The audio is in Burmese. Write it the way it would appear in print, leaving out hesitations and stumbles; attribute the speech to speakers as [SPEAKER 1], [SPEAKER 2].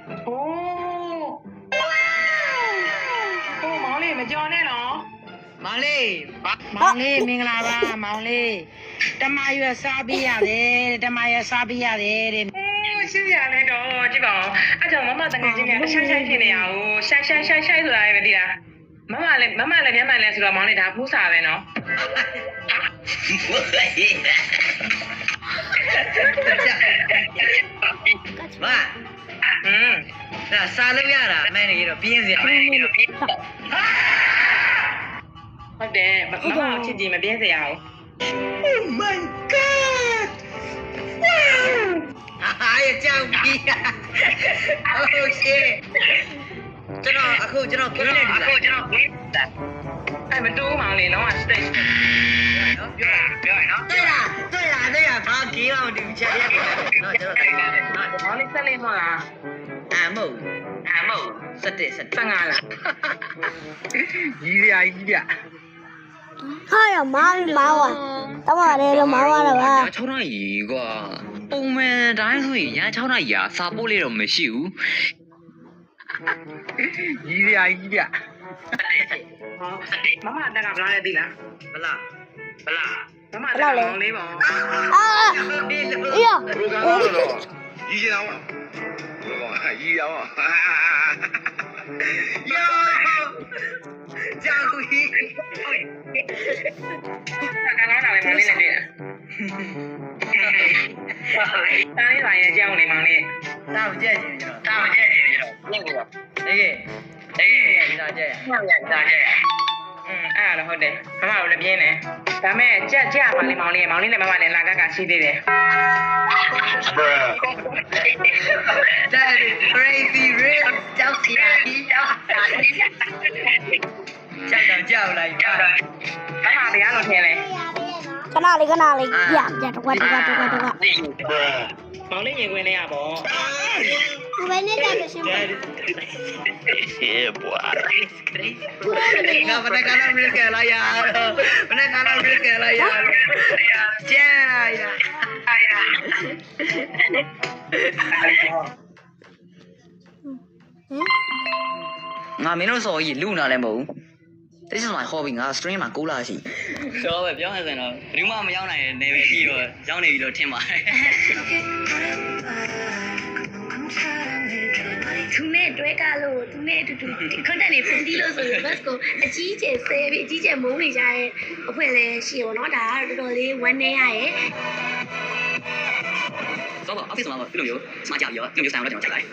[SPEAKER 1] โอ้โอ้မောင်လေးမကြော်နဲ့နော်မောင်လေးမင်္ဂလာပါမောင်လေးတမရွယ်စားပေးရတယ်တမရွယ်စားပေးရတယ်တဲ့ရှင်းပြလဲတော့ကြည့်ပါဦးအဲ့ကြောင့်မမတကယ်ချင်းနဲ့ရှိုင်းဖြစ်နေရအောင်ရှိုင်းဆိုတာပဲဒီလားမမလည်းမျက်မှန်လဲဆိုတော့မောင်လေးဒါဖူးစာပဲနော်
[SPEAKER 2] မဒါစားလို့ရတာအမှန်တကယ်တော့ပြင်းစရာ
[SPEAKER 1] ဟုတ်တယ်မမချစ်ကြည့်မပြင်းစရာဘူး Oh my god
[SPEAKER 2] ဟာရကြောက်ပြီ Oh shit ကျွန်တော်ခင်းနေပြီလား
[SPEAKER 1] အဲ့မတူးမောင်လေးနော် stage
[SPEAKER 2] နော်ပြောရနော်တွေ့လားဘာဂေးအောင်ဒီချက်ရက်နော်ကျွန်တော်
[SPEAKER 1] မောင်လေးဆက်လေးမဟုတ်လား
[SPEAKER 2] မဟုတ်17
[SPEAKER 1] 15လား
[SPEAKER 2] ကြီးရကြီးပြ
[SPEAKER 3] ဟာရမောင်းပါတမရဲလို့မောင်းရတော့ပါ
[SPEAKER 4] 6နာရီကွာပုံမှန်တိုင်းဆိုရင်ည6နာရီကစာပို့လေးတော့မရှိဘူး
[SPEAKER 2] ကြီးရကြီးပြ
[SPEAKER 1] မမတက်ကဘလားလဲသိလား
[SPEAKER 2] ဘလား
[SPEAKER 1] မမတက်ကမောင်လေးပေါ့
[SPEAKER 3] အေးရ
[SPEAKER 5] ကြီးချင်အောင်ကြီးအောင်
[SPEAKER 2] ကြောက်ကြီး
[SPEAKER 1] ကနားလာမယ်မောင်လေးနဲ့တွေ့တာတားလေးပါရဲ့ကြောင်းနေမောင်လေး
[SPEAKER 2] တောက်ကြက်ရှင်ကျွန်တော်ညင်ကိုအေးဒါကြက်
[SPEAKER 1] အဲ့ဒါဟုတ်တယ်မမတို့လည်းပြင်းတယ်ဒါမဲ့ကြက်ပါလေမောင်လေးနဲ့မမနဲ့လာကရှိသေးတယ်
[SPEAKER 2] That is crazy real ကြောက်စရာကြီးကြောက်လိုက်ပါ
[SPEAKER 1] မမဘယ်ကတော့ထင်လဲ
[SPEAKER 3] ခဏလေးပြတကွာ
[SPEAKER 1] မောင်လေးရင်ခွင်းနေရပေါ့
[SPEAKER 3] ဘယ်နဲ့တက်ရှင်ပါ
[SPEAKER 5] Yeah boy
[SPEAKER 2] No, mana kana mil ke la ya. Ya.
[SPEAKER 4] ငါမင်းတို့စော်ကြီးလူနာလည်းမဟုတ်ဘူးတိကျဆိုဟောပြီးငါ stream မှာ6လရှိဆိုတော့ပြောရရင်တော့ဘယ်သူမှမရောက်နိုင်တဲ့ level ကြီးတော့ရောက်နေပြီလို့ထင်ပါတယ်
[SPEAKER 6] သူနဲ့တွဲကလို့သူနဲ့အတူတူ content တွေပြင်ပြီးလို့ဆိုရင် bus ကိုအကြီးကျယ်ဆဲပြီးအကြီးကျယ်မုန်းနေကြတဲ့အဖွဲ့လည်းရှိရောเนาะဒါကတော့တော်တော်လေးဝမ်းနေရရဲ့
[SPEAKER 4] ဆိုတော့ office မှာဒီလိုမျိုးစမကြောက်ရောဒီလိုမျိုးဆိုင်တော့ကျွန်တော်ချက်လိုက်